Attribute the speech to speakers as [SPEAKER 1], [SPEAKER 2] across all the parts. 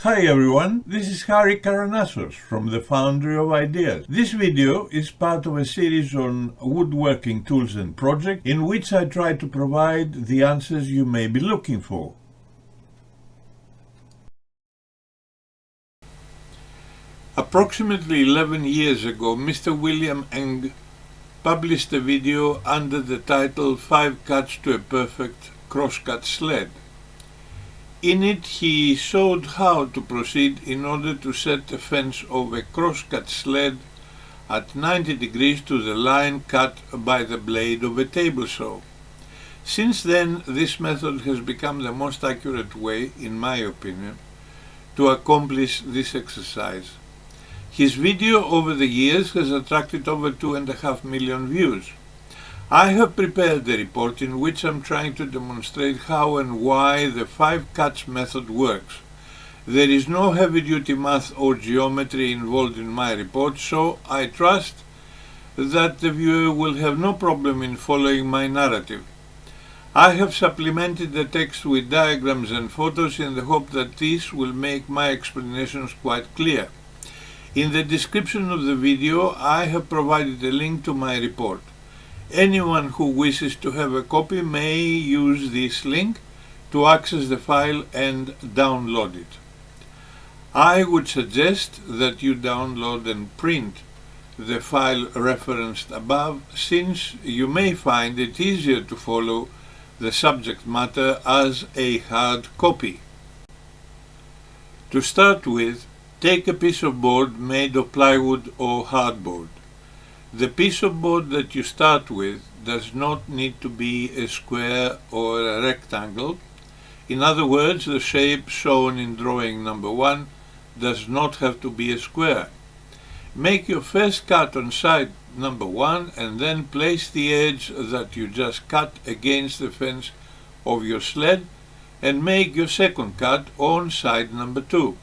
[SPEAKER 1] Hi everyone, this is Harry Karanassos from the Foundry of Ideas. This video is part of a series on woodworking tools and projects in which I try to provide the answers you may be looking for. Approximately 11 years ago, Mr. William Eng published a video under the title 5 Cuts to a Perfect Crosscut Sled. In it, he showed how to proceed in order to set the fence of a crosscut sled at 90 degrees to the line cut by the blade of a table saw. Since then, this method has become the most accurate way, in my opinion, to accomplish this exercise. His video over the years has attracted over 2.5 million views. I have prepared a report in which I am trying to demonstrate how and why the 5 cuts method works. There is no heavy-duty math or geometry involved in my report, so I trust that the viewer will have no problem in following my narrative. I have supplemented the text with diagrams and photos in the hope that this will make my explanations quite clear. In the description of the video, I have provided a link to my report. Anyone who wishes to have a copy may use this link to access the file and download it. I would suggest that you download and print the file referenced above, since you may find it easier to follow the subject matter as a hard copy. To start with, take a piece of board made of plywood or hardboard. The piece of board that you start with does not need to be a square or a rectangle. In other words, the shape shown in drawing number 1 does not have to be a square. Make your first cut on side number 1 and then place the edge that you just cut against the fence of your sled and make your second cut on side number 2.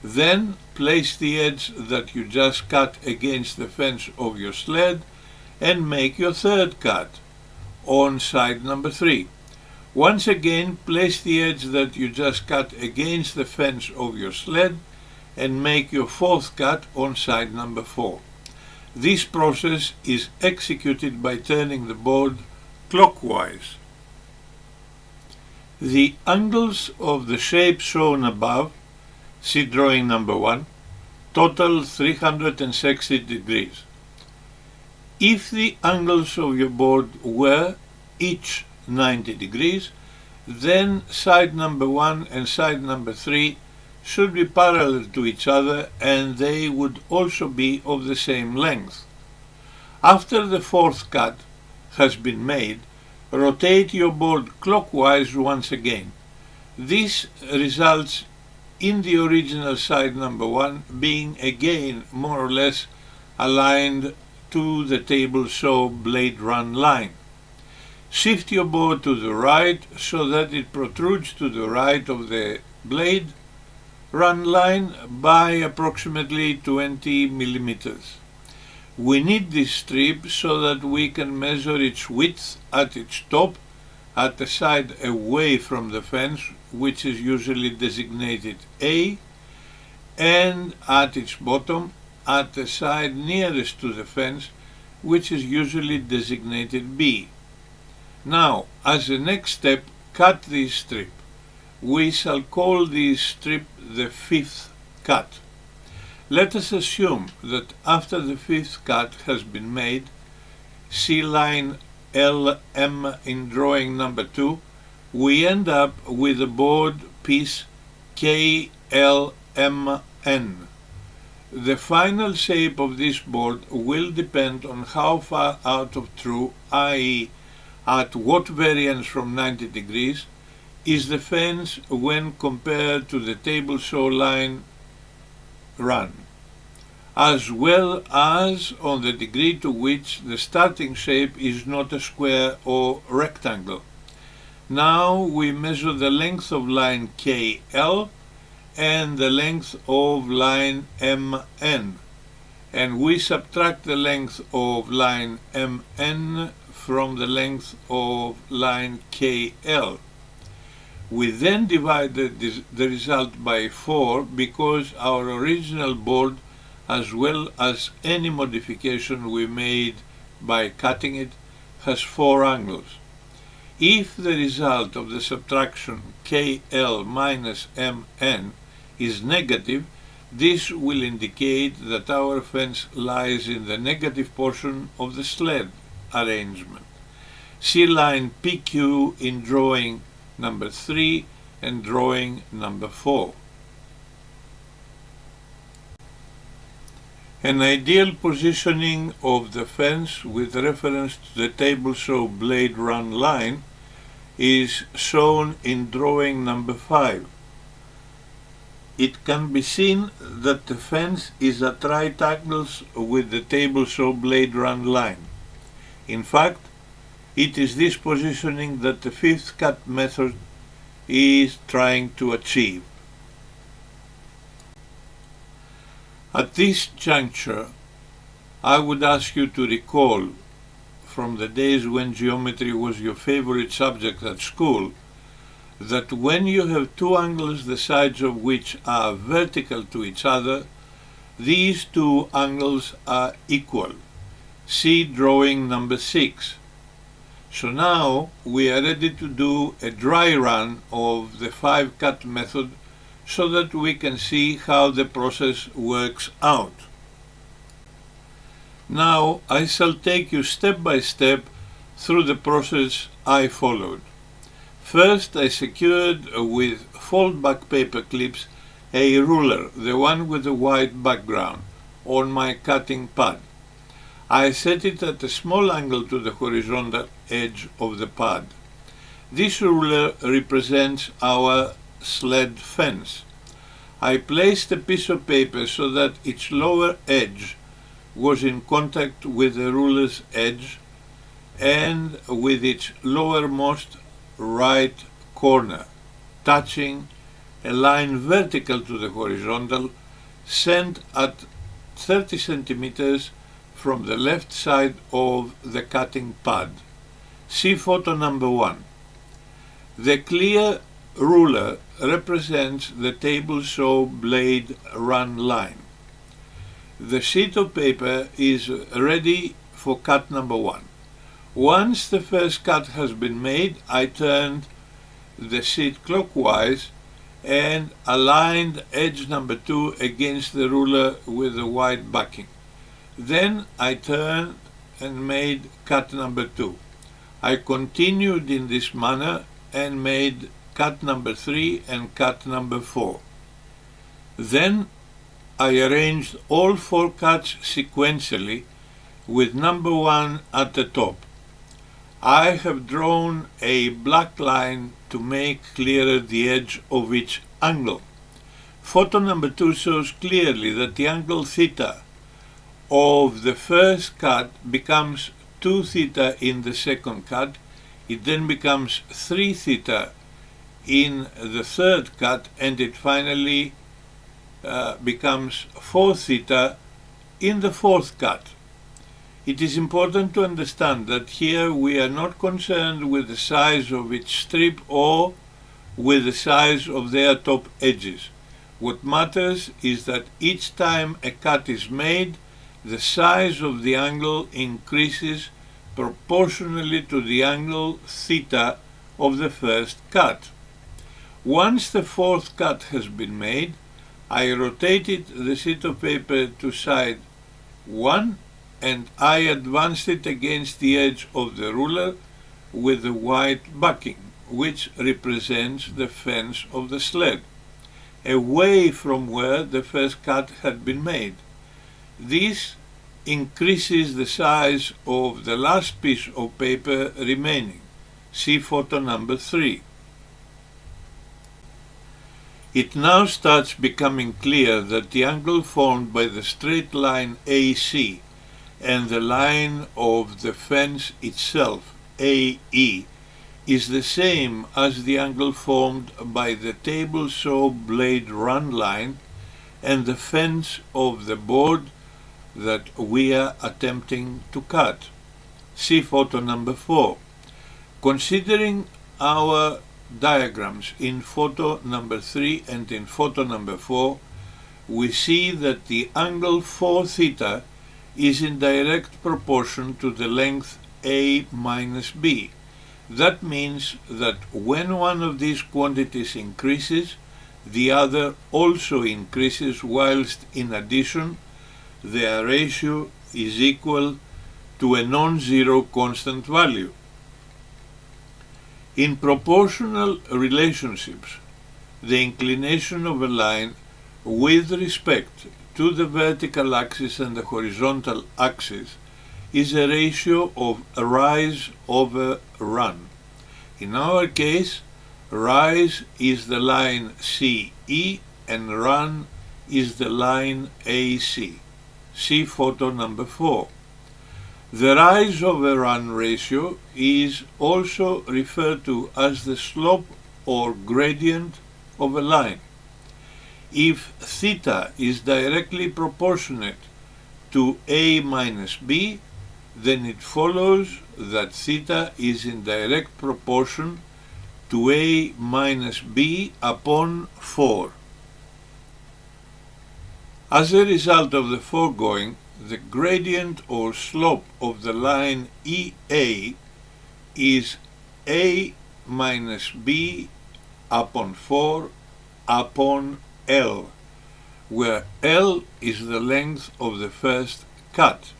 [SPEAKER 1] Then place the edge that you just cut against the fence of your sled and make your third cut on side number 3. Once again, place the edge that you just cut against the fence of your sled and make your fourth cut on side number 4. This process is executed by turning the board clockwise. The angles of the shape shown above, see drawing number 1, total 360 degrees. If the angles of your board were each 90 degrees, then side number 1 and side number 3 should be parallel to each other, and they would also be of the same length. After the fourth cut has been made, rotate your board clockwise once again. This results in the original side number 1 being again more or less aligned to the table saw blade run line. Shift your board to the right so that it protrudes to the right of the blade run line by approximately 20 millimeters. We need this strip so that we can measure its width at its top, at the side away from the fence, which is usually designated A, and at its bottom, at the side nearest to the fence, which is usually designated B. Now, as a next step, cut this strip. We shall call this strip the fifth cut. Let us assume that after the fifth cut has been made, see line LM in drawing number 2, we end up with a board piece KLMN. The final shape of this board will depend on how far out of true, i.e. at what variance from 90 degrees, is the fence when compared to the table saw line run, as well as on the degree to which the starting shape is not a square or rectangle. Now we measure the length of line KL and the length of line MN, and we subtract the length of line MN from the length of line KL. We then divided the result by 4 because our original board, as well as any modification we made by cutting it, has 4 angles. If the result of the subtraction KL minus MN is negative, this will indicate that our fence lies in the negative portion of the sled arrangement. See line PQ in drawing number 3 and drawing number 4. An ideal positioning of the fence with reference to the table saw blade run line is shown in drawing number 5. It can be seen that the fence is at right angles with the table saw blade run line. In fact, it is this positioning that the fifth cut method is trying to achieve. At this juncture, I would ask you to recall from the days when geometry was your favorite subject at school that when you have two angles the sides of which are vertical to each other, these two angles are equal. See drawing number 6. So now we are ready to do a dry run of the 5-cut method so that we can see how the process works out. Now I shall take you step by step through the process I followed. First, I secured with fold-back paper clips a ruler, the one with the white background, on my cutting pad. I set it at a small angle to the horizontal edge of the pad. This ruler represents our sled fence. I placed a piece of paper so that its lower edge was in contact with the ruler's edge and with its lowermost right corner, touching a line vertical to the horizontal, sent at 30 centimeters from the left side of the cutting pad. See photo number 1. The clear ruler represents the table saw blade run line. The sheet of paper is ready for cut number 1. Once the first cut has been made, I turned the sheet clockwise and aligned edge number 2 against the ruler with the white backing. Then I turned and made cut number 2. I continued in this manner and made cut number 3 and cut number 4. Then I arranged all 4 cuts sequentially with number 1 at the top. I have drawn a black line to make clearer the edge of each angle. Photo number 2 shows clearly that the angle theta of the first cut becomes 2 theta in the second cut. It then becomes 3 theta in the third cut, and it finally becomes 4 theta in the fourth cut. It is important to understand that here we are not concerned with the size of each strip or with the size of their top edges. What matters is that each time a cut is made, the size of the angle increases proportionally to the angle theta of the first cut. Once the fourth cut has been made, I rotated the sheet of paper to side 1 and I advanced it against the edge of the ruler with the white backing, which represents the fence of the sled, away from where the first cut had been made. This increases the size of the last piece of paper remaining. See photo number 3. It now starts becoming clear that the angle formed by the straight line AC and the line of the fence itself, AE, is the same as the angle formed by the table saw blade run line and the fence of the board that we are attempting to cut. See photo number 4. Considering our diagrams in photo number 3 and in photo number 4, we see that the angle 4 theta is in direct proportion to the length A minus B. That means that when one of these quantities increases, the other also increases, whilst in addition their ratio is equal to a non-zero constant value. In proportional relationships, the inclination of a line with respect to the vertical axis and the horizontal axis is a ratio of rise over run. In our case, rise is the line CE and run is the line AC. See photo number 4. The rise over run ratio is also referred to as the slope or gradient of a line. If theta is directly proportionate to A minus B, then it follows that theta is in direct proportion to A minus B upon 4. As a result of the foregoing, the gradient or slope of the line EA is A minus B upon 4 upon L, where L is the length of the first cut.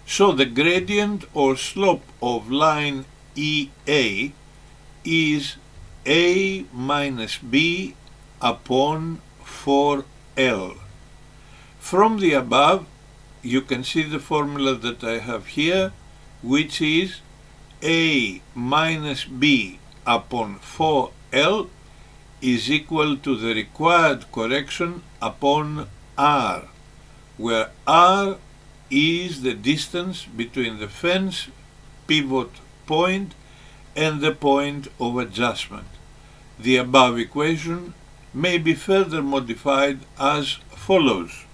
[SPEAKER 1] So the gradient or slope of line EA is A minus B upon 4L. From the above, you can see the formula that I have here, which is A minus B upon 4L is equal to the required correction upon R, where R is the distance between the fence pivot point and the point of adjustment. The above equation may be further modified as follows.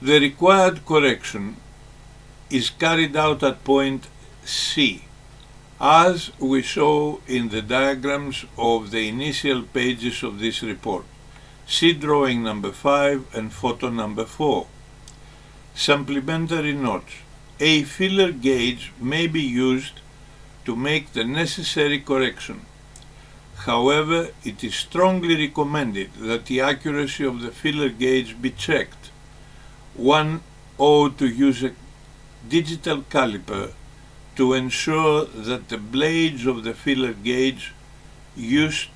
[SPEAKER 1] The required correction is carried out at point C, as we show in the diagrams of the initial pages of this report. See drawing number 5 and photo number 4. Supplementary notes. A filler gauge may be used to make the necessary correction. However, it is strongly recommended that the accuracy of the filler gauge be checked. One ought to use a digital caliper to ensure that the blades of the filler gauge used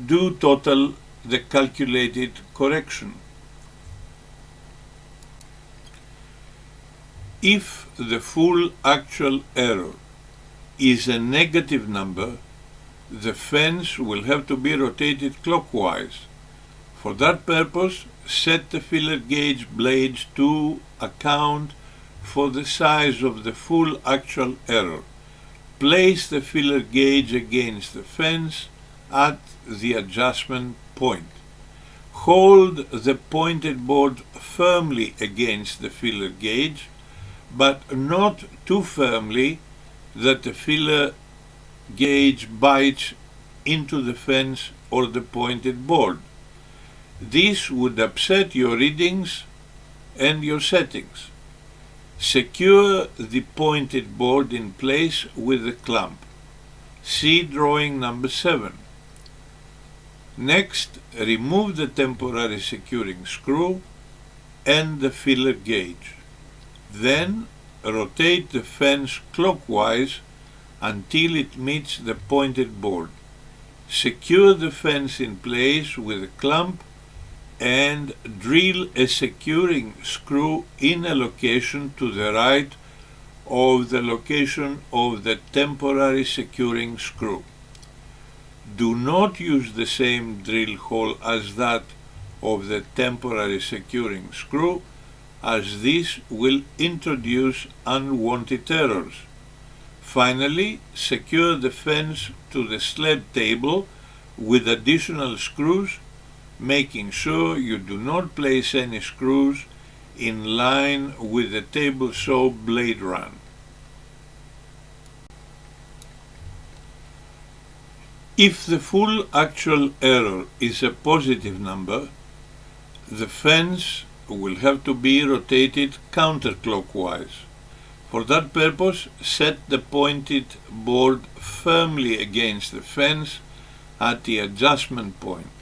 [SPEAKER 1] do total the calculated correction. If the full actual error is a negative number, the fence will have to be rotated clockwise. For that purpose, set the filler gauge blades to account for the size of the full actual error. Place the filler gauge against the fence at the adjustment point. Hold the pointed board firmly against the filler gauge, but not too firmly that the filler gauge bites into the fence or the pointed board. This would upset your readings and your settings. Secure the pointed board in place with a clamp. See drawing number 7. Next, remove the temporary securing screw and the filler gauge. Then, rotate the fence clockwise until it meets the pointed board. Secure the fence in place with a clamp and drill a securing screw in a location to the right of the location of the temporary securing screw. Do not use the same drill hole as that of the temporary securing screw, as this will introduce unwanted errors. Finally, secure the fence to the sled table with additional screws, making sure you do not place any screws in line with the table saw blade run. If the full actual error is a positive number, the fence will have to be rotated counterclockwise. For that purpose, set the pointed board firmly against the fence at the adjustment point.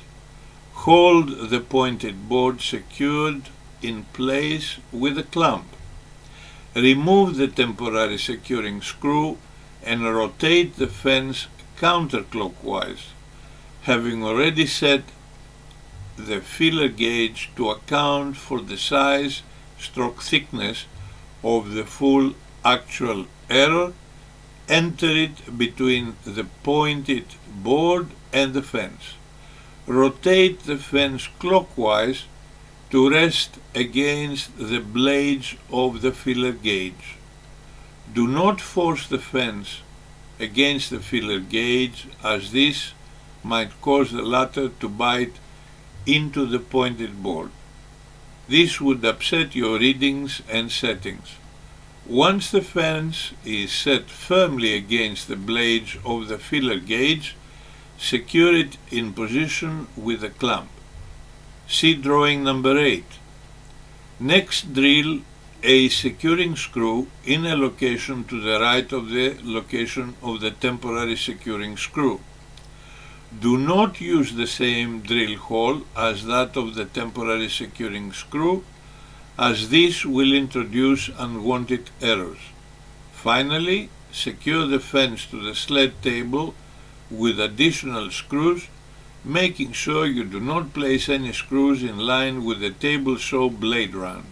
[SPEAKER 1] Hold the pointed board secured in place with a clamp. Remove the temporary securing screw and rotate the fence counterclockwise, having already set the feeler gauge to account for the size / thickness of the full actual error. Enter it between the pointed board and the fence. Rotate the fence clockwise to rest against the blades of the feeler gauge. Do not force the fence against the feeler gauge, as this might cause the latter to bite into the pointed board. This would upset your readings and settings. Once the fence is set firmly against the blades of the feeler gauge, secure it in position with a clamp. See drawing number 8. Next, drill a securing screw in a location to the right of the location of the temporary securing screw. Do not use the same drill hole as that of the temporary securing screw, as this will introduce unwanted errors. Finally, secure the fence to the sled table with additional screws, making sure you do not place any screws in line with the table saw blade run.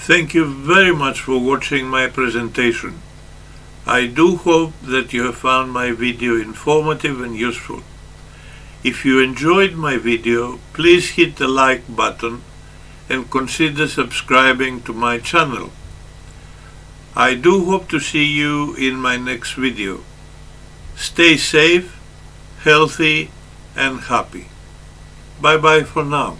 [SPEAKER 1] Thank you very much for watching my presentation. I do hope that you have found my video informative and useful. If you enjoyed my video, please hit the like button and consider subscribing to my channel. I do hope to see you in my next video. Stay safe, healthy and happy. Bye bye for now.